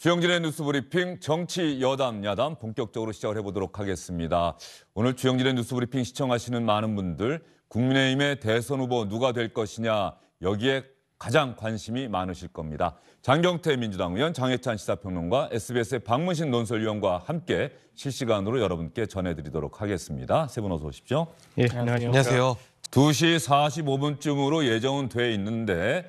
주영진의 뉴스브리핑 정치 여담 야담 본격적으로 시작을 해보도록 하겠습니다. 오늘 주영진의 뉴스브리핑 시청하시는 많은 분들 국민의힘의 대선 후보 누가 될 것이냐 여기에 가장 관심이 많으실 겁니다. 장경태 민주당 의원, 장해찬 시사평론가, SBS의 박문신 논설위원과 함께 실시간으로 여러분께 전해드리도록 하겠습니다. 세 분 어서 오십시오. 예, 안녕하세요. 2시 45분쯤으로 예정은 돼 있는데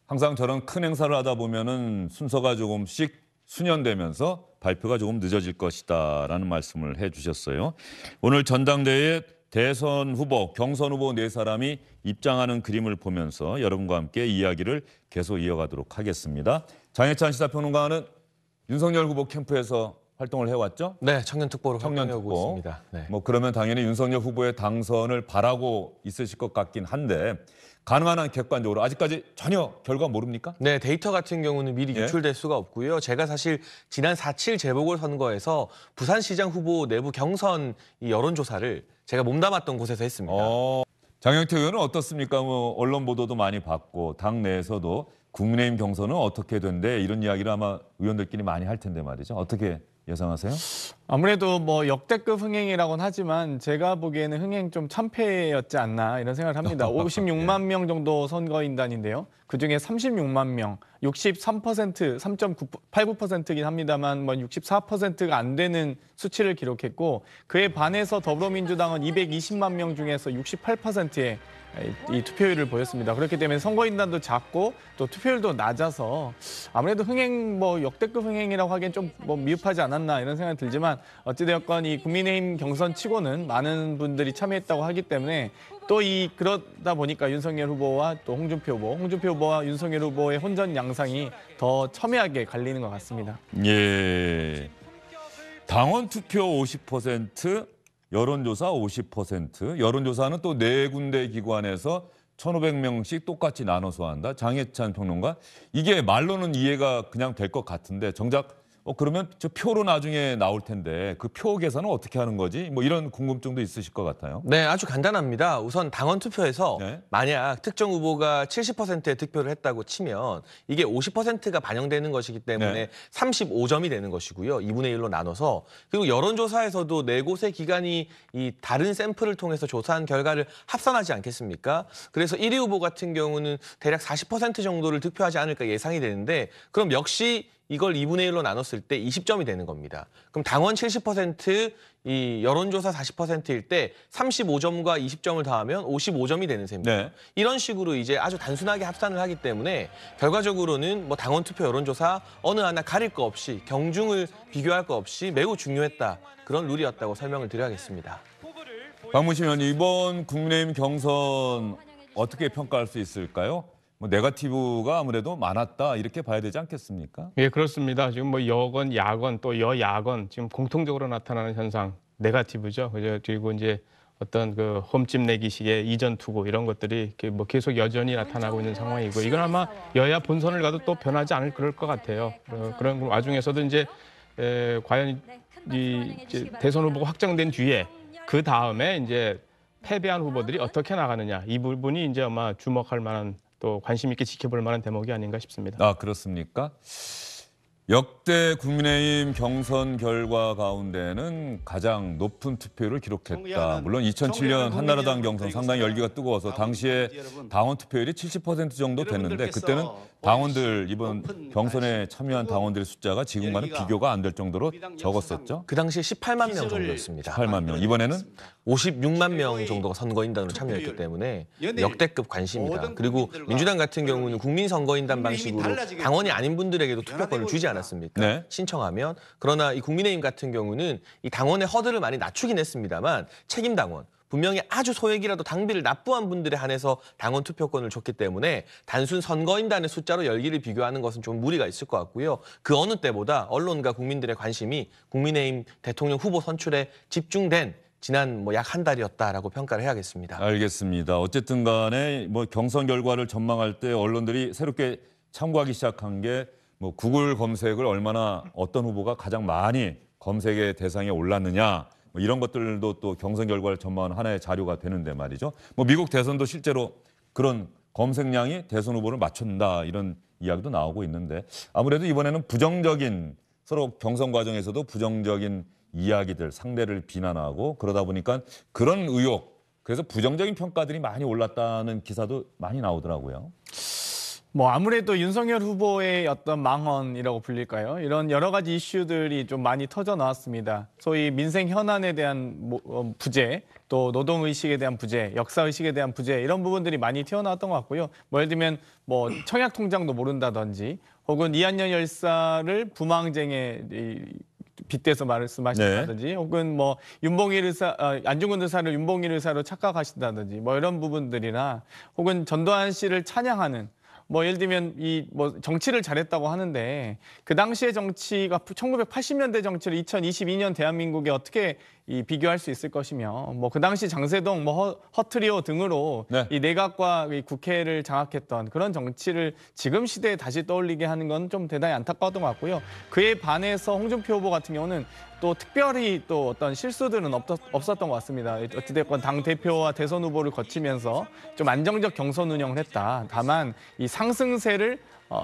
항상 저런 큰 행사를 하다 보면은 순서가 조금씩 수년되면서 발표가 조금 늦어질 것이다라는 말씀을 해주셨어요. 오늘 전당대회에 대선 후보, 경선 후보 네 사람이 입장하는 그림을 보면서 여러분과 함께 이야기를 계속 이어가도록 하겠습니다. 장해찬 시사평론가는 윤석열 후보 캠프에서 활동을 해왔죠? 네, 청년특보로 활동하고 있습니다. 네. 뭐 그러면 당연히 윤석열 후보의 당선을 바라고 있으실 것 같긴 한데 가능한 한 객관적으로 아직까지 전혀 결과 모릅니까? 네, 데이터 같은 경우는 미리 유출될 수가 없고요. 제가 사실 지난 4.7 재보궐선거에서 부산시장 후보 내부 경선 이 여론조사를 제가 몸담았던 곳에서 했습니다. 장경태 의원은 어떻습니까? 뭐 언론 보도도 많이 받고 당 내에서도 국민의힘 경선은 어떻게 된대 이런 이야기를 아마 의원들끼리 많이 할 텐데 말이죠. 어떻게 예상하세요? 아무래도 뭐 역대급 흥행이라고는 하지만 제가 보기에는 흥행 좀 참패였지 않나 이런 생각을 합니다. 56만 명 정도 선거인단인데요. 그중에 36만 명, 63%, 3.89%긴 합니다만 뭐 64%가 안 되는 수치를 기록했고 그에 반해서 더불어민주당은 220만 명 중에서 68%의 이 투표율을 보였습니다. 그렇기 때문에 선거인단도 작고 또 투표율도 낮아서 아무래도 흥행 뭐 역대급 흥행이라고 하기엔 좀 뭐 미흡하지 않았나 이런 생각이 들지만 어찌되었건 이 국민의힘 경선 치고는 많은 분들이 참여했다고 하기 때문에 또 그러다 보니까 윤석열 후보와 또 홍준표 후보와 윤석열 후보의 혼전 양상이 더 첨예하게 갈리는 것 같습니다. 예. 당원 투표 50%, 여론조사 50%, 여론조사는 또 네 군데 기관에서 1,500명씩 똑같이 나눠서 한다. 장해찬 평론가, 이게 말로는 이해가 그냥 될 것 같은데 정작 그러면 저 표로 나중에 나올 텐데 그 표 계산은 어떻게 하는 거지? 뭐 이런 궁금증도 있으실 것 같아요. 네, 아주 간단합니다. 우선 당원 투표에서 네. 만약 특정 후보가 70%의 득표를 했다고 치면 이게 50%가 반영되는 것이기 때문에 네. 35점이 되는 것이고요. 2분의 1로 나눠서 그리고 여론조사에서도 네 곳의 기관이 이 다른 샘플을 통해서 조사한 결과를 합산하지 않겠습니까? 그래서 1위 후보 같은 경우는 대략 40% 정도를 득표하지 않을까 예상이 되는데 그럼 역시 이걸 2분의 1로 나눴을 때 20점이 되는 겁니다. 그럼 당원 70%, 이 여론조사 40%일 때 35점과 20점을 더하면 55점이 되는 셈입니다. 네. 이런 식으로 이제 아주 단순하게 합산을 하기 때문에 결과적으로는 뭐 당원 투표 여론조사 어느 하나 가릴 거 없이 경중을 비교할 거 없이 매우 중요했다. 그런 룰이었다고 설명을 드려야겠습니다. 박문신 의원, 이번 국민의힘 경선 어떻게 평가할 수 있을까요? 뭐 네거티브가 아무래도 많았다 이렇게 봐야 되지 않겠습니까? 예, 그렇습니다. 지금 뭐 여건, 야건, 또 여야건 지금 공통적으로 나타나는 현상 네거티브죠. 그리고 이제 어떤 그 홈집 내기식의 이전 투구 이런 것들이 뭐 계속 여전히 나타나고 있는 상황이고 이건 아마 여야 본선을 가도 또 변하지 않을 그럴 것 같아요. 그런 와중에서도 이제 과연 이제 대선 후보가 확정된 뒤에 그 다음에 이제 패배한 후보들이 어떻게 나가느냐 이 부분이 이제 아마 주목할 만한 또 관심 있게 지켜볼 만한 대목이 아닌가 싶습니다. 아, 그렇습니까? 역대 국민의힘 경선 결과 가운데는 가장 높은 투표율을 기록했다. 물론 2007년 한나라당 경선 상당히 열기가 뜨거워서 당시에 당원 투표율이 70% 정도 됐는데 그때는 당원들 이번 경선에 참여한 당원들의 숫자가 지금과는 비교가 안 될 정도로 적었었죠. 그 당시에 18만 명 정도였습니다. 18만 명. 이번에는 56만 명 정도가 선거인단으로 참여했기 때문에 역대급 관심이다. 그리고 민주당 같은 경우는 국민선거인단 방식으로 당원이 아닌 분들에게도 투표권을 주지 않았습니까? 네. 신청하면. 그러나 이 국민의힘 같은 경우는 이 당원의 허들을 많이 낮추긴 했습니다만 책임당원. 분명히 아주 소액이라도 당비를 납부한 분들에 한해서 당원 투표권을 줬기 때문에 단순 선거인단의 숫자로 열기를 비교하는 것은 좀 무리가 있을 것 같고요. 그 어느 때보다 언론과 국민들의 관심이 국민의힘 대통령 후보 선출에 집중된 지난 뭐 약 한 달이었다라고 평가를 해야겠습니다. 알겠습니다. 어쨌든 간에 뭐 경선 결과를 전망할 때 언론들이 새롭게 참고하기 시작한 게 뭐 구글 검색을 얼마나 어떤 후보가 가장 많이 검색의 대상에 올랐느냐 뭐 이런 것들도 또 경선 결과를 전망하는 하나의 자료가 되는데 말이죠. 뭐 미국 대선도 실제로 그런 검색량이 대선 후보를 맞춘다 이런 이야기도 나오고 있는데 아무래도 이번에는 부정적인 서로 경선 과정에서도 부정적인 이야기들 상대를 비난하고 그러다 보니까 그런 의혹 그래서 부정적인 평가들이 많이 올랐다는 기사도 많이 나오더라고요. 뭐 아무래도 윤석열 후보의 어떤 망언이라고 불릴까요? 이런 여러 가지 이슈들이 좀 많이 터져 나왔습니다. 소위 민생 현안에 대한 부재, 또 노동 의식에 대한 부재, 역사 의식에 대한 부재 이런 부분들이 많이 튀어나왔던 것 같고요. 뭐 예를 들면 뭐 청약 통장도 모른다든지, 혹은 이한열 열사를 부망쟁에 빗대서 말씀하신다든지, 혹은 뭐 안중근 의사를 윤봉길 의사로 착각하신다든지, 뭐 이런 부분들이나, 혹은 전두환 씨를 찬양하는. 뭐 예를 들면 뭐 정치를 잘했다고 하는데 그 당시의 정치가 1980년대 정치를 2022년 대한민국에 어떻게 비교할 수 있을 것이며 뭐 그 당시 장세동 뭐 허트리오 등으로 네. 이 내각과 이 국회를 장악했던 그런 정치를 지금 시대에 다시 떠올리게 하는 건 좀 대단히 안타까웠던 것 같고요. 그에 반해서 홍준표 후보 같은 경우는 또 특별히 또 어떤 실수들은 없었던 것 같습니다. 어찌됐건 당 대표와 대선 후보를 거치면서 좀 안정적 경선 운영을 했다. 다만 이 상승세를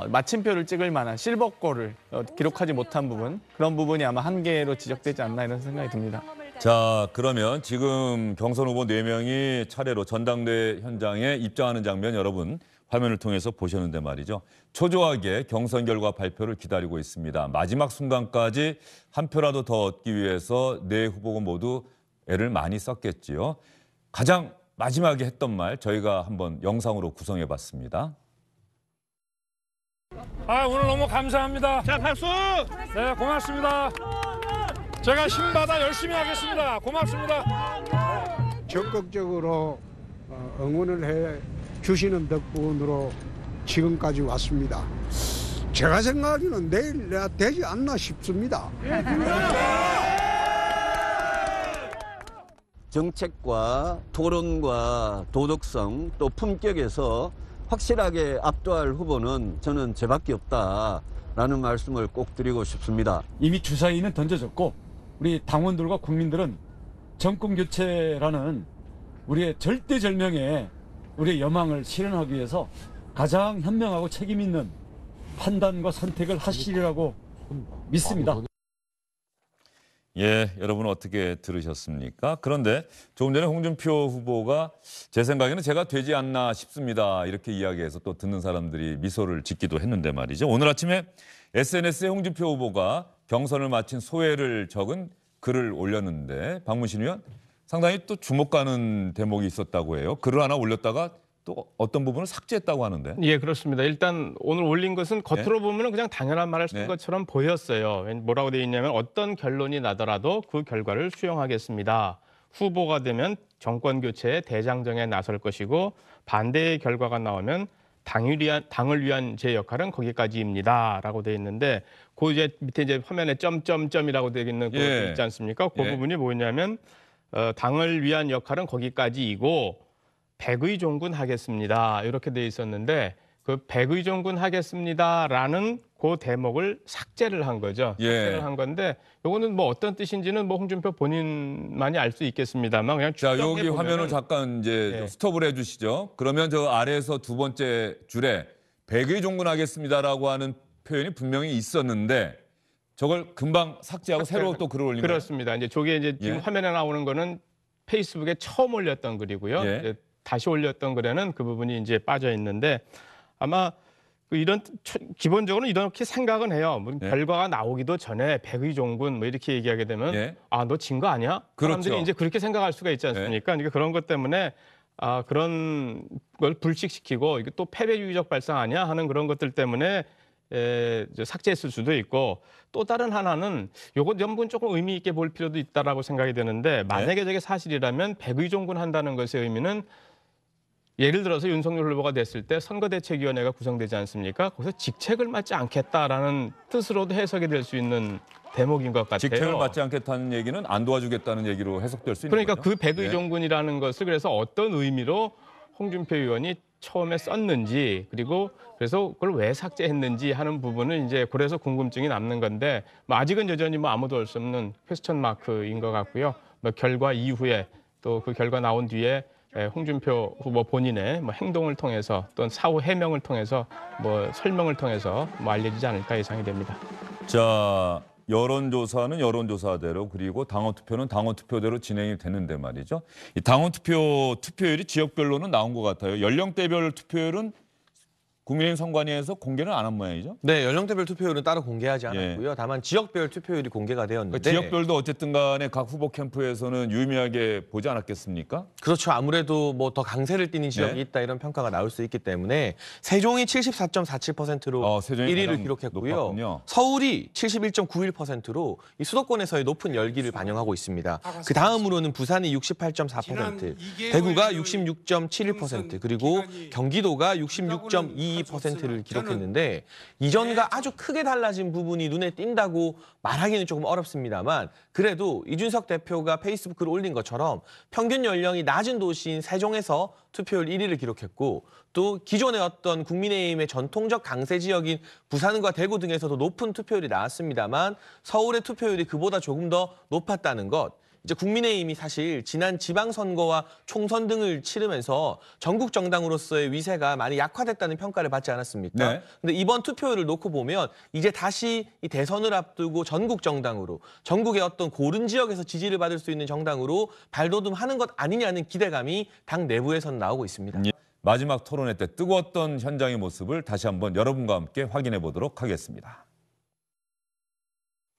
마침표를 찍을 만한 실버골을 기록하지 못한 부분, 그런 부분이 아마 한계로 지적되지 않나 이런 생각이 듭니다. 자, 그러면 지금 경선 후보 4명이 차례로 전당대 현장에 입장하는 장면 여러분 화면을 통해서 보셨는데 말이죠. 초조하게 경선 결과 발표를 기다리고 있습니다. 마지막 순간까지 한 표라도 더 얻기 위해서 4후보가 모두 애를 많이 썼겠지요. 가장 마지막에 했던 말 저희가 한번 영상으로 구성해 봤습니다. 오늘 너무 감사합니다. 자, 박수! 네, 고맙습니다. 제가 힘받아 열심히 하겠습니다. 고맙습니다. 적극적으로 응원을 해 주시는 덕분으로 지금까지 왔습니다. 제가 생각하기는 내일 내가 되지 않나 싶습니다. 정책과 토론과 도덕성 또 품격에서 확실하게 압도할 후보는 저는 저밖에 없다라는 말씀을 꼭 드리고 싶습니다. 이미 주사위는 던져졌고 우리 당원들과 국민들은 정권 교체라는 우리의 절대절명의 우리의 여망을 실현하기 위해서 가장 현명하고 책임 있는 판단과 선택을 하시리라고 믿습니다. 예, 여러분 어떻게 들으셨습니까? 그런데 조금 전에 홍준표 후보가 제 생각에는 제가 되지 않나 싶습니다. 이렇게 이야기해서 또 듣는 사람들이 미소를 짓기도 했는데 말이죠. 오늘 아침에 SNS에 홍준표 후보가 경선을 마친 소회를 적은 글을 올렸는데 박문신 의원 상당히 또 주목 가는 대목이 있었다고 해요. 글을 하나 올렸다가 또 어떤 부분을 삭제했다고 하는데. 예, 그렇습니다. 일단 오늘 올린 것은 겉으로 보면 그냥 당연한 말을 쓴 네. 것처럼 보였어요. 뭐라고 되어 있냐면 어떤 결론이 나더라도 그 결과를 수용하겠습니다. 후보가 되면 정권 교체에 대장정에 나설 것이고 반대의 결과가 나오면 당을 위한 제 역할은 거기까지입니다라고 되어 있는데 그 이제 밑에 이제 화면에 점점점이라고 되어 있는 그거 예. 있지 않습니까? 그 예. 부분이 뭐냐면 당을 위한 역할은 거기까지이고 백의종군 하겠습니다. 이렇게 돼 있었는데 그 백의종군 하겠습니다라는 그 대목을 삭제를 한 거죠. 예. 삭제를 한 건데 요거는 뭐 어떤 뜻인지는 뭐 홍준표 본인만이 알 수 있겠습니다만 그냥 자, 추정해 여기 화면을 보면은 잠깐 이제 예. 스톱을 해 주시죠. 그러면 저 아래에서 두 번째 줄에 백의종군하겠습니다라고 하는 표현이 분명히 있었는데 저걸 금방 삭제하고 새로 또 글을 올린 거예요. 그렇습니다. 이제 저게 이제 지금 예. 화면에 나오는 거는 페이스북에 처음 올렸던 글이고요. 예. 이제 다시 올렸던 글에는 그 부분이 이제 빠져 있는데 아마 이런 기본적으로 이렇게 생각은 해요. 뭐 예. 결과가 나오기도 전에 백의종군 뭐 이렇게 얘기하게 되면 예. 너 진 거 아니야? 그렇죠. 사람들이 이제 그렇게 생각할 수가 있지 않습니까? 그러니까 그런 것 때문에 그런 걸 불식시키고 이게 또 패배주의적 발상 아니야 하는 그런 것들 때문에 삭제했을 수도 있고 또 다른 하나는 요거 연분 조금 의미 있게 볼 필요도 있다라고 생각이 되는데 만약에 저게 사실이라면 백의종군 한다는 것의 의미는 예를 들어서 윤석열 후보가 됐을 때 선거대책위원회가 구성되지 않습니까? 거기서 직책을 맡지 않겠다라는 뜻으로도 해석이 될 수 있는 대목인 것 같아요. 직책을 맡지 않겠다는 얘기는 안 도와주겠다는 얘기로 해석될 수 있는 그러니까 거죠. 그 백의종군이라는 것을 그래서 어떤 의미로 홍준표 의원이 처음에 썼는지 그리고 그래서 그걸 왜 삭제했는지 하는 부분은 이제 그래서 궁금증이 남는 건데 뭐 아직은 여전히 뭐 아무도 알 수 없는 퀘스천 마크인 것 같고요. 뭐 결과 이후에 또 그 결과 나온 뒤에 홍준표 후보 본인의 뭐 행동을 통해서 또는 사후 해명을 통해서 뭐 설명을 통해서 뭐 알려지지 않을까 예상이 됩니다. 자, 여론조사는 여론조사대로 그리고 당원투표는 당원투표대로 진행이 되는데 말이죠. 이 당원투표 투표율이 지역별로는 나온 것 같아요. 연령대별 투표율은 국민의힘 선관위에서 공개는 안 한 모양이죠. 네, 연령대별 투표율은 따로 공개하지 않았고요. 다만 지역별 투표율이 공개가 되었는데 지역별도 어쨌든 간에 각 후보 캠프에서는 유의미하게 보지 않았겠습니까? 그렇죠. 아무래도 뭐 더 강세를 띠는 지역이 네. 있다 이런 평가가 나올 수 있기 때문에 세종이 74.47%로 세종이 1위를 가장 기록했고요. 높았군요. 서울이 71.91%로 이 수도권에서의 높은 열기를 반영하고 있습니다. 그 다음으로는 부산이 68.4%, 대구가 66.71%, 그리고 경기도가 66.22%를 기록했는데 이전과 아주 크게 달라진 부분이 눈에 띈다고 말하기는 조금 어렵습니다만 그래도 이준석 대표가 페이스북을 올린 것처럼 평균 연령이 낮은 도시인 세종에서 투표율 1위를 기록했고 또 기존의 어떤 국민의힘의 전통적 강세 지역인 부산과 대구 등에서도 높은 투표율이 나왔습니다만 서울의 투표율이 그보다 조금 더 높았다는 것. 이제 국민의힘이 사실 지난 지방선거와 총선 등을 치르면서 전국 정당으로서의 위세가 많이 약화됐다는 평가를 받지 않았습니까? 네. 근데 이번 투표율을 놓고 보면 이제 다시 이 대선을 앞두고 전국 정당으로 전국의 어떤 고른 지역에서 지지를 받을 수 있는 정당으로 발돋움하는 것 아니냐는 기대감이 당 내부에선 나오고 있습니다. 예. 마지막 토론회 때 뜨거웠던 현장의 모습을 다시 한번 여러분과 함께 확인해 보도록 하겠습니다.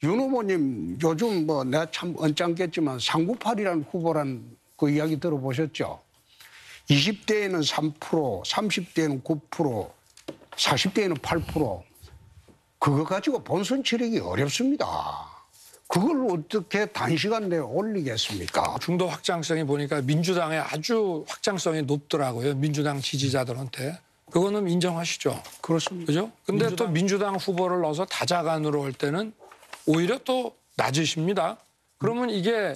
윤 후보님 요즘 뭐 내가 참 언짢겠지만 398이라는 후보란 그 이야기 들어보셨죠? 20대에는 3%, 30대에는 9%, 40대에는 8%. 그거 가지고 본선 치르기 어렵습니다. 그걸 어떻게 단시간 내에 올리겠습니까? 중도 확장성이 보니까 민주당의 아주 확장성이 높더라고요. 민주당 지지자들한테. 그거는 인정하시죠? 그렇습니다. 그죠? 근데 또 민주당 후보를 넣어서 다자간으로 할 때는 오히려 또 낮으십니다. 그러면 이게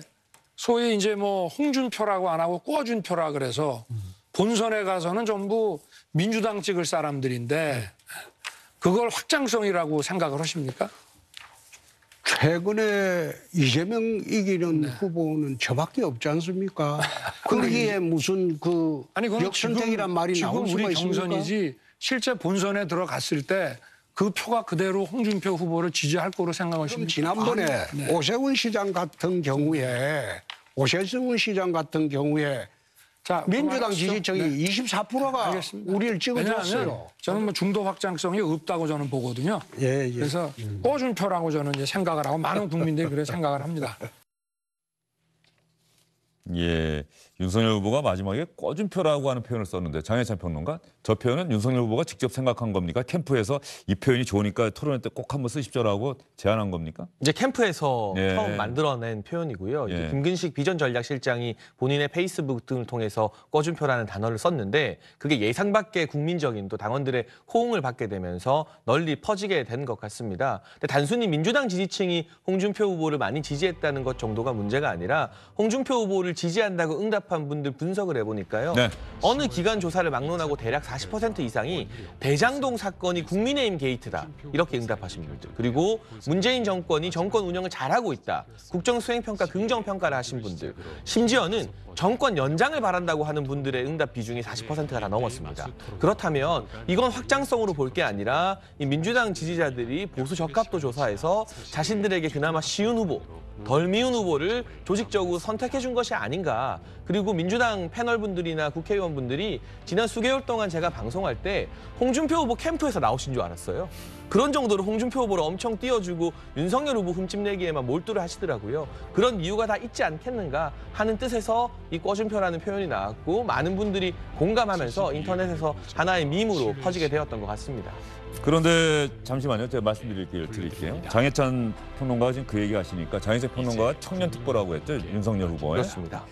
소위 이제 뭐 홍준표라고 안 하고 꿔준표라 그래서 본선에 가서는 전부 민주당 찍을 사람들인데 그걸 확장성이라고 생각을 하십니까? 최근에 이재명 이기는 후보는 저밖에 없지 않습니까? 거기에 무슨 그 그건 역선택이란 말이 나올 지금 수가 우리 있습니까? 경선이지 실제 본선에 들어갔을 때 그 표가 그대로 홍준표 후보를 지지할 거로 그럼 생각하십니까? 지난번에 오세훈 시장 같은 경우에 자, 민주당 그만하시죠. 지지층이 네. 24%가 알겠습니다. 우리를 찍어줬어요. 왜냐하면 저는 뭐 중도 확장성이 없다고 저는 보거든요. 예, 예. 그래서 꿔준표라고 저는 이제 생각을 하고 많은 국민들이 그렇게 생각을 합니다. 예, 윤석열 후보가 마지막에 꿔준표라고 하는 표현을 썼는데 장혜찬 평론가, 저 표현은 윤석열 후보가 직접 생각한 겁니까? 캠프에서 이 표현이 좋으니까 토론회 때 꼭 한번 쓰십시오라고 제안한 겁니까? 이제 캠프에서 예. 처음 만들어낸 표현이고요. 이제 예. 김근식 비전전략실장이 본인의 페이스북 등을 통해서 꿔준표라는 단어를 썼는데 그게 예상 밖의 국민적인 또 당원들의 호응을 받게 되면서 널리 퍼지게 된 것 같습니다. 근데 단순히 민주당 지지층이 홍준표 후보를 많이 지지했다는 것 정도가 문제가 아니라 홍준표 후보를 지지한다고 응답한 분들 분석을 해보니까요. 네. 어느 기관 조사를 막론하고 대략 40% 이상이 대장동 사건이 국민의힘 게이트다. 이렇게 응답하신 분들. 그리고 문재인 정권이 정권 운영을 잘하고 있다. 국정수행평가 긍정평가를 하신 분들. 심지어는 정권 연장을 바란다고 하는 분들의 응답 비중이 40%가 다 넘었습니다. 그렇다면 이건 확장성으로 볼 게 아니라 이 민주당 지지자들이 보수 적합도 조사에서 자신들에게 그나마 쉬운 후보, 덜 미운 후보를 조직적으로 선택해 준 것이 아닌가. 그리고 민주당 패널분들이나 국회의원분들이 지난 수개월 동안 제가 방송할 때 홍준표 후보 캠프에서 나오신 줄 알았어요. 그런 정도로 홍준표 후보를 엄청 띄워주고 윤석열 후보 흠집내기에만 몰두를 하시더라고요. 그런 이유가 다 있지 않겠는가 하는 뜻에서 이 꿔준표라는 표현이 나왔고 많은 분들이 공감하면서 인터넷에서 하나의 밈으로 퍼지게 되었던 것 같습니다. 그런데 잠시만요. 제가 말씀드릴게요. 장혜찬 평론가가 지금 그 얘기 하시니까 장혜찬 평론가가 청년특보라고 했죠. 윤석열 후보에. 그렇습니다.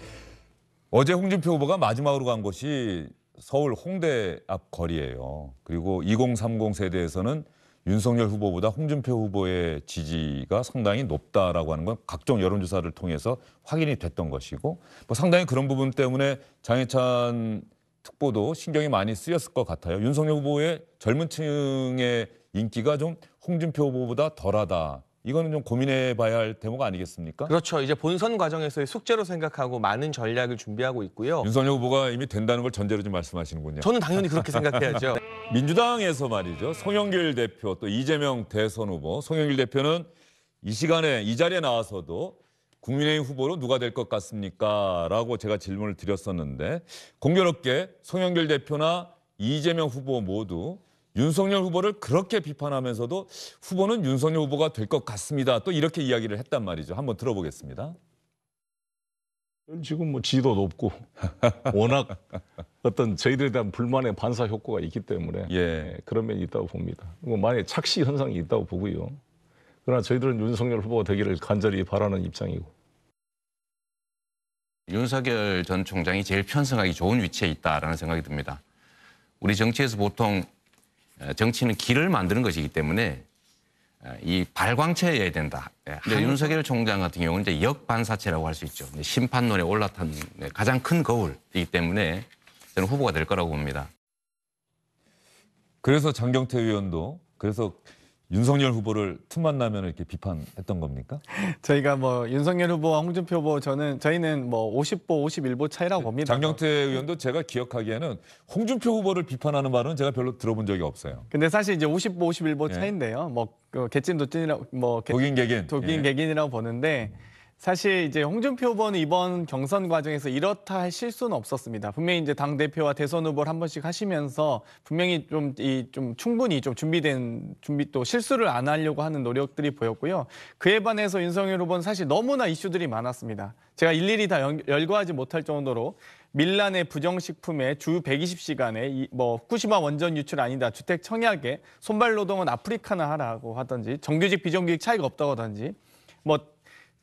어제 홍준표 후보가 마지막으로 간 곳이 서울 홍대 앞 거리예요. 그리고 2030 세대에서는 윤석열 후보보다 홍준표 후보의 지지가 상당히 높다라고 하는 건 각종 여론조사를 통해서 확인이 됐던 것이고 뭐 상당히 그런 부분 때문에 장혜찬 특보도 신경이 많이 쓰였을 것 같아요. 윤석열 후보의 젊은 층의 인기가 좀 홍준표 후보보다 덜하다. 이거는 좀 고민해봐야 할 대목가 아니겠습니까? 그렇죠. 이제 본선 과정에서의 숙제로 생각하고 많은 전략을 준비하고 있고요. 윤석열 후보가 이미 된다는 걸 전제로 좀 말씀하시는군요. 저는 당연히 그렇게 생각해야죠. 민주당에서 말이죠. 송영길 대표 또 이재명 대선 후보. 송영길 대표는 이 시간에 이 자리에 나와서도 국민의힘 후보로 누가 될 것 같습니까? 라고 제가 질문을 드렸었는데 공교롭게 송영길 대표나 이재명 후보 모두 윤석열 후보를 그렇게 비판하면서도 후보는 윤석열 후보가 될 것 같습니다. 또 이렇게 이야기를 했단 말이죠. 한번 들어보겠습니다. 지금 뭐 지지도 높고 워낙 어떤 저희들에 대한 불만의 반사 효과가 있기 때문에 예. 그런 면이 있다고 봅니다. 뭐 만약에 착시 현상이 있다고 보고요. 그러나 저희들은 윤석열 후보가 되기를 간절히 바라는 입장이고. 윤석열 전 총장이 제일 편성하기 좋은 위치에 있다라는 생각이 듭니다. 우리 정치에서 보통 정치는 길을 만드는 것이기 때문에 이 발광체여야 된다. 근데 윤석열 총장 같은 경우는 이제 역반사체라고 할 수 있죠. 심판론에 올라탄 가장 큰 거울이기 때문에 저는 후보가 될 거라고 봅니다. 그래서 장경태 의원도 그래서 윤석열 후보를 틈만 나면 이렇게 비판했던 겁니까? 저희가 뭐 윤석열 후보와 홍준표 후보 저희는 뭐 50보 51보 차이라고 봅니다. 장경태 의원도 제가 기억하기에는 홍준표 후보를 비판하는 말은 제가 별로 들어본 적이 없어요. 근데 사실 이제 50보 51보 예. 차인데요. 뭐 개찐 도찐이라고 뭐 독인 개긴. 독인 예. 개긴이라고 보는데 사실 이제 홍준표 후보는 이번 경선 과정에서 이렇다 할 실수는 없었습니다. 분명히 이제 당 대표와 대선 후보를 한 번씩 하시면서 분명히 좀 충분히 좀 준비 또 실수를 안 하려고 하는 노력들이 보였고요. 그에 반해서 윤석열 후보는 사실 너무나 이슈들이 많았습니다. 제가 일일이 다 열거하지 못할 정도로 밀란의 부정식품에 주 120시간에 뭐 후쿠시마 원전 유출 아니다, 주택 청약에 손발 노동은 아프리카나 하라고 하든지 정규직 비정규직 차이가 없다고 하든지 뭐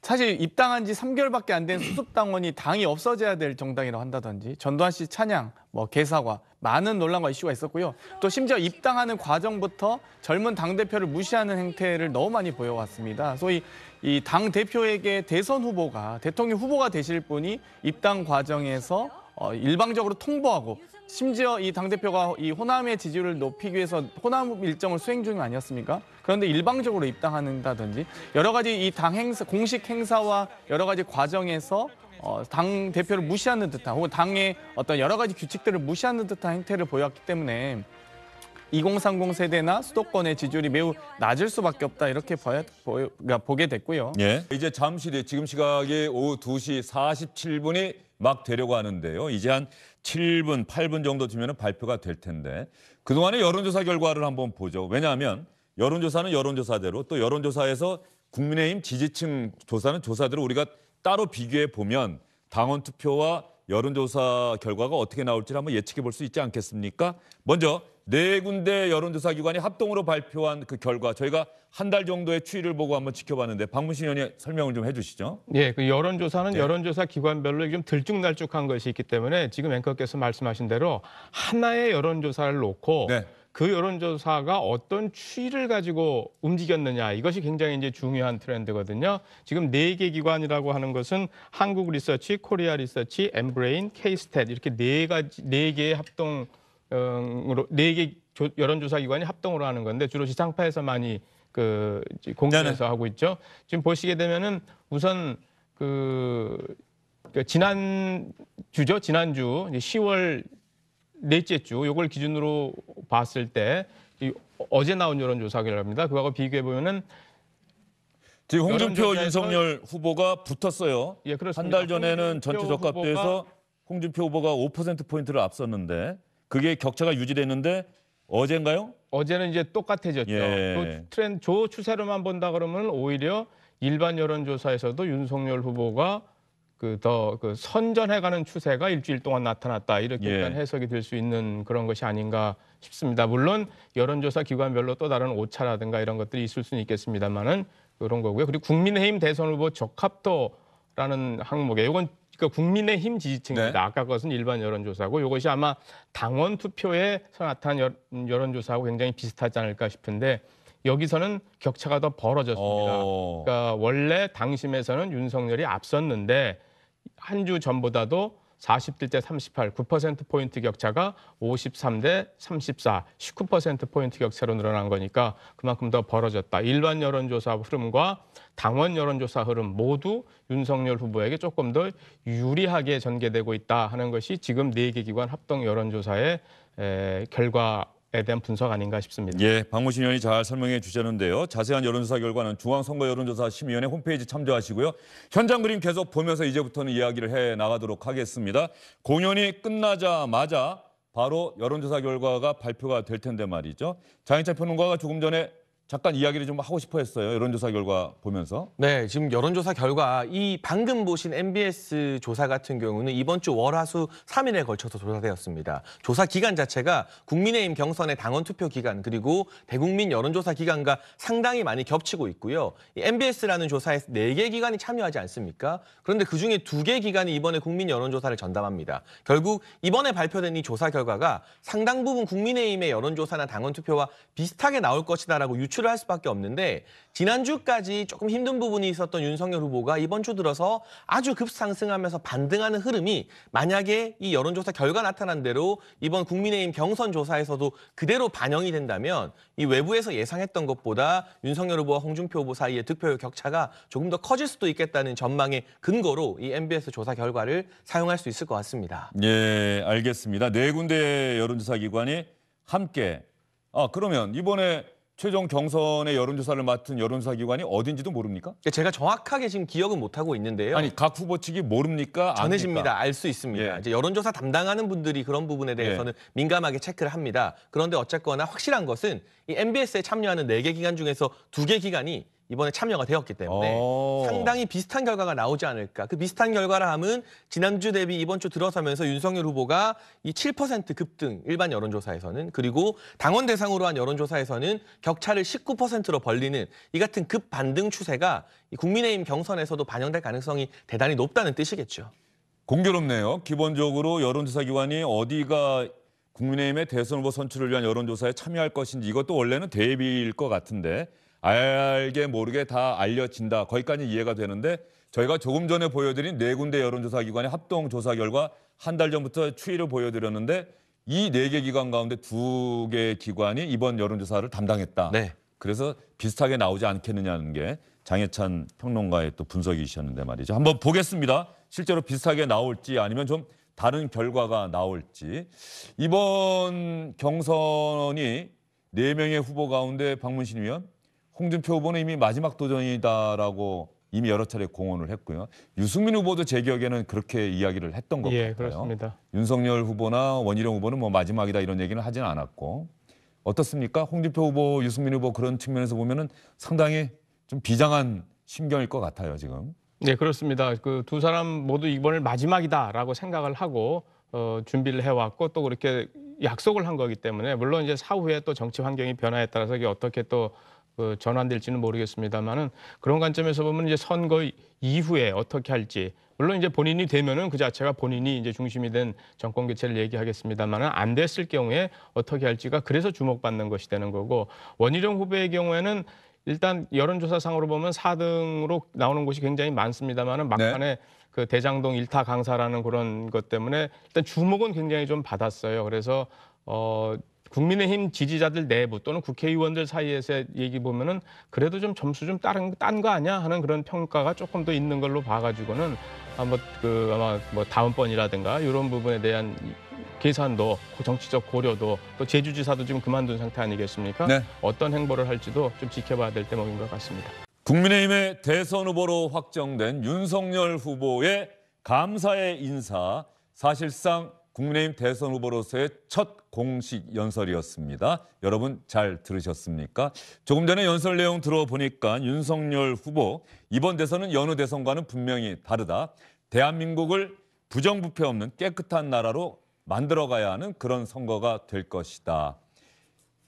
사실 입당한 지 3개월밖에 안 된 수습당원이 당이 없어져야 될 정당이라고 한다든지 전두환 씨 찬양, 뭐 개사과 많은 논란과 이슈가 있었고요. 또 심지어 입당하는 과정부터 젊은 당대표를 무시하는 행태를 너무 많이 보여왔습니다. 소위 이 당대표에게 대선 후보가 대통령 후보가 되실 분이 입당 과정에서 일방적으로 통보하고 심지어 이 당대표가 이 호남의 지지율을 높이기 위해서 호남 일정을 수행 중이 아니었습니까? 그런데 일방적으로 입당한다든지 여러 가지 이 당 행사, 공식 행사와 여러 가지 과정에서 당 대표를 무시하는 듯한 혹은 당의 어떤 여러 가지 규칙들을 무시하는 듯한 행태를 보였기 때문에 2030 세대나 수도권의 지지율이 매우 낮을 수밖에 없다 이렇게 보게 됐고요. 예. 이제 잠시 뒤에 지금 시각이 오후 2시 47분이 막 되려고 하는데요. 이제 한 7분, 8분 정도 뒤면 발표가 될 텐데 그동안의 여론조사 결과를 한번 보죠. 왜냐하면 여론조사는 여론조사대로 또 여론조사에서 국민의힘 지지층 조사는 조사대로 우리가 따로 비교해 보면 당원 투표와 여론조사 결과가 어떻게 나올지를 한번 예측해 볼 수 있지 않겠습니까? 먼저 4군데 여론조사 기관이 합동으로 발표한 그 결과 저희가 한 달 정도의 추이를 보고 한번 지켜봤는데 박문신 의원이 설명을 좀 해주시죠. 예, 그 여론조사는 네. 여론조사 기관별로 좀 들쭉날쭉한 것이 있기 때문에 지금 앵커께서 말씀하신 대로 하나의 여론조사를 놓고 네. 그 여론조사가 어떤 추이를 가지고 움직였느냐 이것이 굉장히 이제 중요한 트렌드거든요. 지금 4개 기관이라고 하는 것은 한국 리서치, 코리아 리서치, 엠브레인, K-스탯 이렇게 4개의 합동으로 4개 여론조사 기관이 합동으로 하는 건데 주로 지상파에서 많이 공개해서 하고 있죠. 지금 보시게 되면은 우선 지난주 10월 넷째 주 요걸 기준으로 봤을 때 어제 나온 여론조사 결과입니다. 그거하고 비교해 보면은 지금 홍준표, 여론조사에서- 윤석열 후보가 붙었어요. 예, 그렇습니다. 한 달 전에는 전체 홍준표 적합도에서 홍준표 후보가 5%포인트를 앞섰는데 그게 격차가 유지됐는데 어젠가요? 어제는 이제 똑같아졌죠. 예. 조 추세로만 본다 그러면 오히려 일반 여론조사에서도 윤석열 후보가 더 선전해가는 추세가 일주일 동안 나타났다 이렇게 예. 일단 해석이 될 수 있는 그런 것이 아닌가 싶습니다. 물론 여론조사 기관별로 또 다른 오차라든가 이런 것들이 있을 수는 있겠습니다만은 그런 거고요. 그리고 국민의힘 대선 후보 적합도라는 항목에 이건 그러니까 국민의힘 지지층입니다. 네. 아까 것은 일반 여론조사고 이것이 아마 당원 투표에서 나타난 여론조사하고 굉장히 비슷하지 않을까 싶은데 여기서는 격차가 더 벌어졌습니다. 그러니까 원래 당심에서는 윤석열이 앞섰는데 한 주 전보다도 40대 38, 9%포인트 격차가 53대 34, 19%포인트 격차로 늘어난 거니까 그만큼 더 벌어졌다. 일반 여론조사 흐름과 당원 여론조사 흐름 모두 윤석열 후보에게 조금 더 유리하게 전개되고 있다 하는 것이 지금 4개 기관 합동 여론조사의 결과에 대한 분석 아닌가 싶습니다. 예, 박무신 의원이 잘 설명해 주셨는데요. 자세한 여론조사 결과는 중앙선거 여론조사 심의위원회 홈페이지 참조하시고요. 현장 그림 계속 보면서 이제부터는 이야기를 해 나가도록 하겠습니다. 공연이 끝나자마자 바로 여론조사 결과가 발표가 될 텐데 말이죠. 장인찬 평론가가 조금 전에 잠깐 이야기를 좀 하고 싶어 했어요. 여론조사 결과 보면서. 네, 지금 여론조사 결과 이 방금 보신 MBS 조사 같은 경우는 이번 주 월화수 3일에 걸쳐서 조사되었습니다. 조사 기간 자체가 국민의힘 경선의 당원 투표 기간 그리고 대국민 여론조사 기간과 상당히 많이 겹치고 있고요. 이 MBS라는 조사에 4개 기관이 참여하지 않습니까? 그런데 그중에 2개 기관이 이번에 국민 여론조사를 전담합니다. 결국 이번에 발표된 이 조사 결과가 상당 부분 국민의힘의 여론조사나 당원 투표와 비슷하게 나올 것이다라고 유추를 할 수밖에 없는데 지난주까지 조금 힘든 부분이 있었던 윤석열 후보가 이번 주 들어서 아주 급상승하면서 반등하는 흐름이 만약에 이 여론조사 결과 나타난 대로 이번 국민의힘 경선 조사에서도 그대로 반영이 된다면 이 외부에서 예상했던 것보다 윤석열 후보와 홍준표 후보 사이의 득표율 격차가 조금 더 커질 수도 있겠다는 전망의 근거로 이 MBS 조사 결과를 사용할 수 있을 것 같습니다. 예, 알겠습니다. 4군데 여론조사 기관이 함께. 그러면 이번에 최종 경선의 여론조사를 맡은 여론조사 기관이 어딘지도 모릅니까? 제가 정확하게 지금 기억은 못하고 있는데요. 아니, 각 후보 측이 모릅니까? 전해집니다. 알 수 있습니다. 예. 이제 여론조사 담당하는 분들이 그런 부분에 대해서는 민감하게 체크를 합니다. 그런데 어쨌거나 확실한 것은 이 MBS에 참여하는 4개 기관 중에서 2개 기관이 이번에 참여가 되었기 때문에 상당히 비슷한 결과가 나오지 않을까. 그 비슷한 결과라 함은 지난주 대비 이번 주 들어서면서 윤석열 후보가 이 7% 급등 일반 여론조사에서는 그리고 당원 대상으로 한 여론조사에서는 격차를 19%로 벌리는 이 같은 급반등 추세가 이 국민의힘 경선에서도 반영될 가능성이 대단히 높다는 뜻이겠죠. 공교롭네요. 기본적으로 여론조사 기관이 어디가 국민의힘의 대선 후보 선출을 위한 여론조사에 참여할 것인지 이것도 원래는 대비일 것 같은데 알게 모르게 다 알려진다. 거기까지 이해가 되는데 저희가 조금 전에 보여드린 4군데 여론조사 기관의 합동조사 결과 한 달 전부터 추이를 보여드렸는데 이 4개 기관 가운데 2개 기관이 이번 여론조사를 담당했다. 네. 그래서 비슷하게 나오지 않겠느냐는 게 장혜찬 평론가의 또 분석이셨는데 말이죠. 한번 보겠습니다. 실제로 비슷하게 나올지 아니면 좀 다른 결과가 나올지. 이번 경선이 4명의 후보 가운데 박문신 의원, 홍준표 후보는 이미 마지막 도전이다라고 이미 여러 차례 공언을 했고요. 유승민 후보도 제 기억에는 그렇게 이야기를 했던 것 같아요. 그렇습니다. 윤석열 후보나 원희룡 후보는 뭐 마지막이다 이런 얘기는 하지는 않았고. 어떻습니까? 홍준표 후보, 유승민 후보 그런 측면에서 보면은 상당히 좀 비장한 심경일 것 같아요, 지금. 네, 그렇습니다. 그 두 사람 모두 이번을 마지막이다라고 생각을 하고 준비를 해왔고 또 그렇게 약속을 한 거기 때문에 물론 이제 사후에 또 정치 환경이 변화에 따라서 이게 어떻게 또 전환될지는 모르겠습니다만은 그런 관점에서 보면 이제 선거 이후에 어떻게 할지 물론 이제 본인이 되면은 그 자체가 본인이 이제 중심이 된 정권 교체를 얘기하겠습니다만은 안 됐을 경우에 어떻게 할지가 그래서 주목받는 것이 되는 거고 원희룡 후보의 경우에는 일단 여론조사상으로 보면 4등으로 나오는 곳이 굉장히 많습니다만은 막판에 그 대장동 일타 강사라는 그런 것 때문에 일단 주목은 굉장히 좀 받았어요. 그래서 국민의힘 지지자들 내부 또는 국회의원들 사이에서 얘기 보면은 그래도 좀 점수 좀 딴 거 아니야 하는 그런 평가가 조금 더 있는 걸로 봐가지고는 아마 뭐 다음번이라든가 이런 부분에 대한 계산도 정치적 고려도 또 제주지사도 지금 그만둔 상태 아니겠습니까? 네. 어떤 행보를 할지도 좀 지켜봐야 될 대목인 것 같습니다. 국민의힘의 대선 후보로 확정된 윤석열 후보의 감사의 인사, 사실상 국민의힘 대선 후보로서의 첫 공식 연설이었습니다. 여러분 잘 들으셨습니까? 조금 전에 연설 내용 들어보니까 윤석열 후보, 이번 대선은 여느 대선과는 분명히 다르다. 대한민국을 부정부패 없는 깨끗한 나라로 만들어가야 하는 그런 선거가 될 것이다.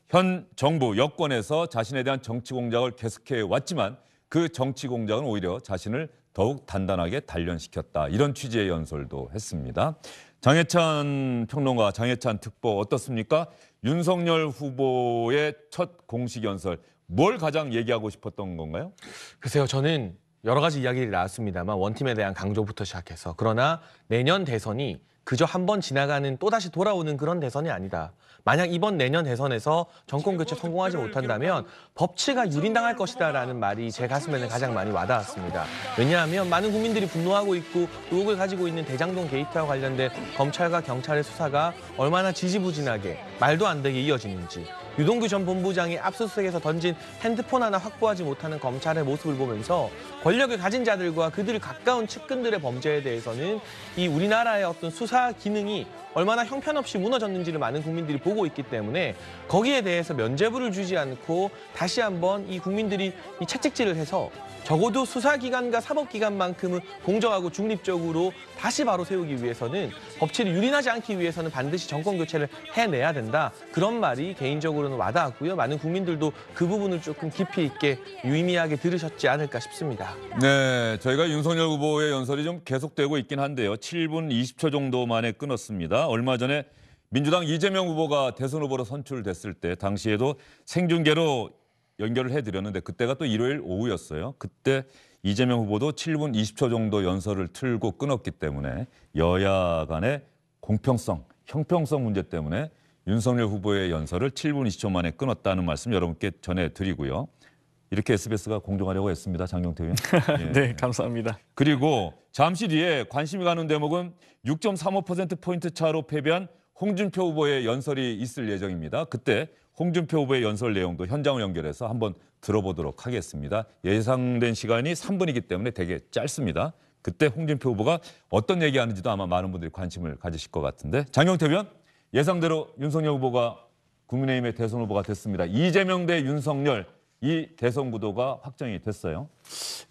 현 정부 여권에서 자신에 대한 정치 공작을 계속해 왔지만 그 정치 공작은 오히려 자신을 더욱 단단하게 단련시켰다. 이런 취지의 연설도 했습니다. 장혜찬 평론가, 장혜찬 특보 어떻습니까? 윤석열 후보의 첫 공식 연설, 뭘 가장 얘기하고 싶었던 건가요? 글쎄요, 저는 여러 가지 이야기들이 나왔습니다만 원팀에 대한 강조부터 시작해서 그러나 내년 대선이 그저 한 번 지나가는 또다시 돌아오는 그런 대선이 아니다. 만약 이번 내년 대선에서 정권 교체 성공하지 못한다면 법치가 유린당할 것이다라는 말이 제 가슴에는 가장 많이 와닿았습니다. 왜냐하면 많은 국민들이 분노하고 있고 의혹을 가지고 있는 대장동 게이트와 관련된 검찰과 경찰의 수사가 얼마나 지지부진하게 말도 안 되게 이어지는지, 유동규 전 본부장이 압수수색에서 던진 핸드폰 하나 확보하지 못하는 검찰의 모습을 보면서 권력을 가진 자들과 그들 가까운 측근들의 범죄에 대해서는 이 우리나라의 어떤 수사 기능이 얼마나 형편없이 무너졌는지를 많은 국민들이 보고 있기 때문에 거기에 대해서 면죄부를 주지 않고 다시 한번 이 국민들이 이 채찍질을 해서 적어도 수사기관과 사법기관만큼은 공정하고 중립적으로 다시 바로 세우기 위해서는 법치를 유린하지 않기 위해서는 반드시 정권 교체를 해내야 된다. 그런 말이 개인적으로는 와닿았고요. 많은 국민들도 그 부분을 조금 깊이 있게 유의미하게 들으셨지 않을까 싶습니다. 네, 저희가 윤석열 후보의 연설이 좀 계속되고 있긴 한데요. 7분 20초 정도 만에 끊었습니다. 얼마 전에 민주당 이재명 후보가 대선 후보로 선출됐을 때 당시에도 생중계로 연결을 해드렸는데 그때가 또 일요일 오후였어요. 그때 이재명 후보도 7분 20초 정도 연설을 틀고 끊었기 때문에 여야 간의 공평성, 형평성 문제 때문에 윤석열 후보의 연설을 7분 20초 만에 끊었다는 말씀 여러분께 전해드리고요. 이렇게 SBS가 공정하려고 했습니다. 장경태 의원. 예. 네, 감사합니다. 그리고 잠시 뒤에 관심이 가는 대목은 6.35%포인트 차로 패배한 홍준표 후보의 연설이 있을 예정입니다. 그때 홍준표 후보의 연설 내용도 현장을 연결해서 한번 들어보도록 하겠습니다. 예상된 시간이 3분이기 때문에 되게 짧습니다. 그때 홍준표 후보가 어떤 얘기하는지도 아마 많은 분들이 관심을 가지실 것 같은데 장경태 의원, 예상대로 윤석열 후보가 국민의힘의 대선 후보가 됐습니다. 이재명 대 윤석열, 이 대선 구도가 확정이 됐어요.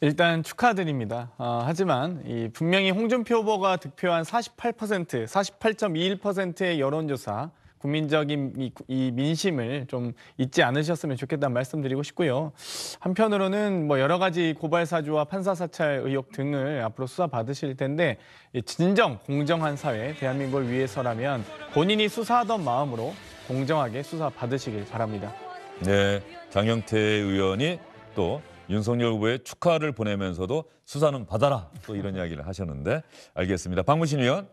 일단 축하드립니다. 하지만 분명히 홍준표 후보가 득표한 48%, 48.21%의 여론조사, 국민적인 이 민심을 좀 잊지 않으셨으면 좋겠다는 말씀드리고 싶고요. 한편으로는 뭐 여러 가지 고발 사주와 판사 사찰 의혹 등을 앞으로 수사 받으실 텐데 진정 공정한 사회, 대한민국을 위해서라면 본인이 수사하던 마음으로 공정하게 수사 받으시길 바랍니다. 네, 장경태 의원이 또 윤석열 후보의 축하를 보내면서도 수사는 받아라 또 이런 이야기를 하셨는데 알겠습니다. 박문신 의원,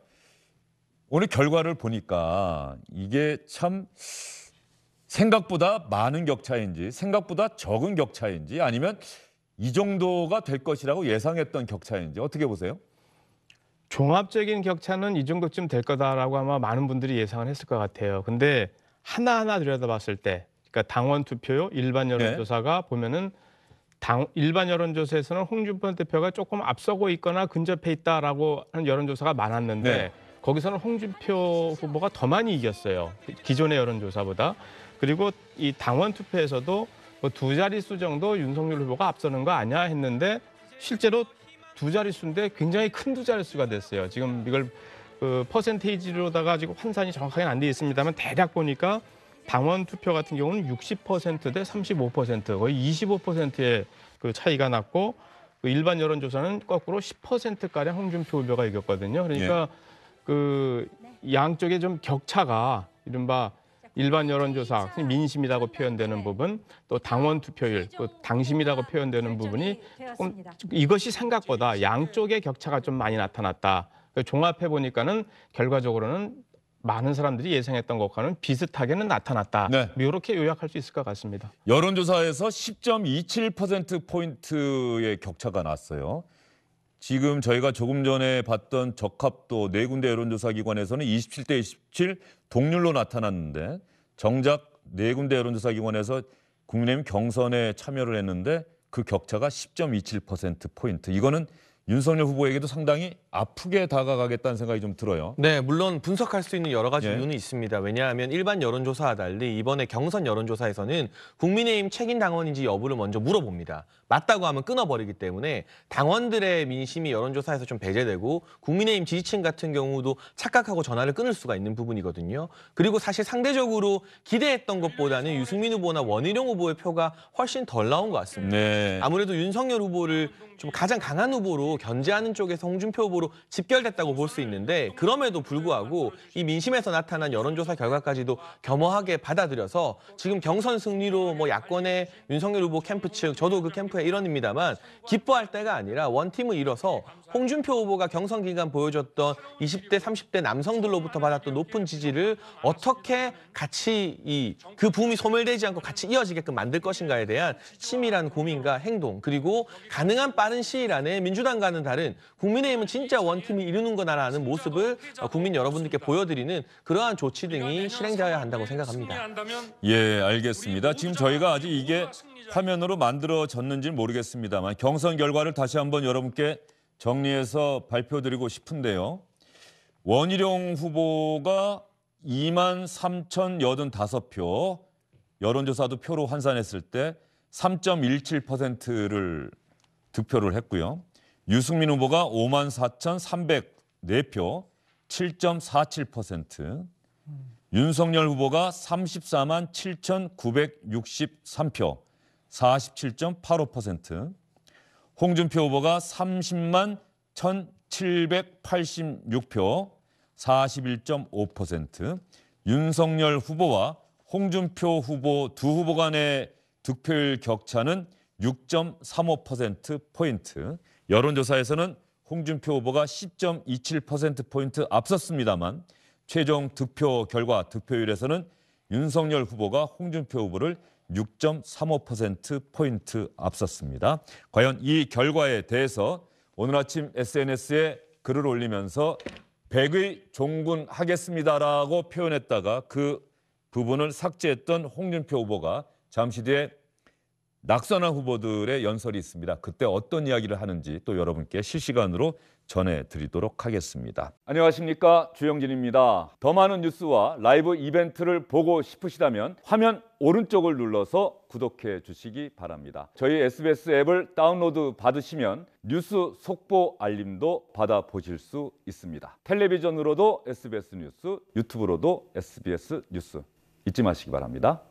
오늘 결과를 보니까 이게 참 생각보다 많은 격차인지 생각보다 적은 격차인지 아니면 이 정도가 될 것이라고 예상했던 격차인지 어떻게 보세요? 종합적인 격차는 이 정도쯤 될 거다라고 아마 많은 분들이 예상을 했을 것 같아요. 근데 하나하나 들여다봤을 때, 그러니까 당원 투표요, 일반 여론조사가 보면은 일반 여론조사에서는 홍준표 대표가 조금 앞서고 있거나 근접해 있다라고 하는 여론조사가 많았는데 네. 거기서는 홍준표 후보가 더 많이 이겼어요. 기존의 여론조사보다. 그리고 이 당원 투표에서도 뭐 두 자릿수 정도 윤석열 후보가 앞서는 거 아니야 했는데 실제로 두 자릿수인데 굉장히 큰 두 자릿수가 됐어요. 지금 이걸 퍼센테이지로다가 지금 환산이 정확하게는 안 돼 있습니다만 대략 보니까 당원 투표 같은 경우는 60% 대 35%, 거의 25%의 그 차이가 났고 일반 여론조사는 거꾸로 10%가량 홍준표 후보가 이겼거든요. 그러니까 그 양쪽의 좀 격차가 이른바 일반 여론조사, 민심이라고 표현되는 부분, 또 당원 투표율, 또 당심이라고 표현되는 부분이 조금 이것이 생각보다 양쪽의 격차가 좀 많이 나타났다. 종합해 보니까는 결과적으로는 많은 사람들이 예상했던 것과는 비슷하게는 나타났다. 네. 이렇게 요약할 수 있을 것 같습니다. 여론조사에서 10.27%포인트의 격차가 났어요. 지금 저희가 조금 전에 봤던 적합도 네 군데 여론조사 기관에서는 27대 27 동률로 나타났는데 정작 네 군데 여론조사 기관에서 국민의힘 경선에 참여를 했는데 그 격차가 10.27%포인트. 이거는 윤석열 후보에게도 상당히 아프게 다가가겠다는 생각이 좀 들어요. 네, 물론 분석할 수 있는 여러 가지 예. 이유는 있습니다. 왜냐하면 일반 여론조사와 달리 이번에 경선 여론조사에서는 국민의힘 책임 당원인지 여부를 먼저 물어봅니다. 맞다고 하면 끊어버리기 때문에 당원들의 민심이 여론조사에서 좀 배제되고 국민의힘 지지층 같은 경우도 착각하고 전화를 끊을 수가 있는 부분이거든요. 그리고 사실 상대적으로 기대했던 것보다는 유승민 후보나 원희룡 후보의 표가 훨씬 덜 나온 것 같습니다. 네. 아무래도 윤석열 후보를 좀 가장 강한 후보로 견제하는 쪽에서 홍준표 후보로 집결됐다고 볼 수 있는데 그럼에도 불구하고 이 민심에서 나타난 여론조사 결과까지도 겸허하게 받아들여서 지금 경선 승리로 뭐 야권의 윤석열 후보 캠프 측, 저도 그 캠프의 일원입니다만 기뻐할 때가 아니라 원팀을 이뤄서 홍준표 후보가 경선 기간 보여줬던 20대, 30대 남성들로부터 받았던 높은 지지를 어떻게 같이 그 붐이 소멸되지 않고 같이 이어지게끔 만들 것인가에 대한 치밀한 고민과 행동, 그리고 가능한 빠른 시일 안에 민주당과는 다른 국민의힘은 진짜 원팀을 이루는 거다라는 모습을 국민 여러분들께 보여드리는 그러한 조치 등이 실행되어야 한다고 생각합니다. 예, 알겠습니다. 지금 저희가 아직 이게 화면으로 만들어졌는지는 모르겠습니다만 경선 결과를 다시 한번 여러분께 정리해서 발표드리고 싶은데요. 원희룡 후보가 23,085표, 여론조사도 표로 환산했을 때 3.17%를 득표를 했고요. 유승민 후보가 54,304표, 7.47%, 윤석열 후보가 347,963표, 47.85%, 홍준표 후보가 30만 1,786표, 41.5%, 윤석열 후보와 홍준표 후보 두 후보 간의 득표율 격차는 6.35%포인트, 여론조사에서는 홍준표 후보가 10.27%포인트 앞섰습니다만 최종 득표 결과 득표율에서는 윤석열 후보가 홍준표 후보를 6.35%포인트 앞섰습니다. 과연 이 결과에 대해서 오늘 아침 SNS에 글을 올리면서 100의 종군하겠습니다라고 표현했다가 그 부분을 삭제했던 홍준표 후보가 잠시 뒤에 낙선한 후보들의 연설이 있습니다. 그때 어떤 이야기를 하는지 또 여러분께 실시간으로 전해드리도록 하겠습니다. 안녕하십니까, 주영진입니다. 더 많은 뉴스와 라이브 이벤트를 보고 싶으시다면 화면 오른쪽을 눌러서 구독해 주시기 바랍니다. 저희 SBS 앱을 다운로드 받으시면 뉴스 속보 알림도 받아보실 수 있습니다. 텔레비전으로도 SBS 뉴스, 유튜브로도 SBS 뉴스 잊지 마시기 바랍니다.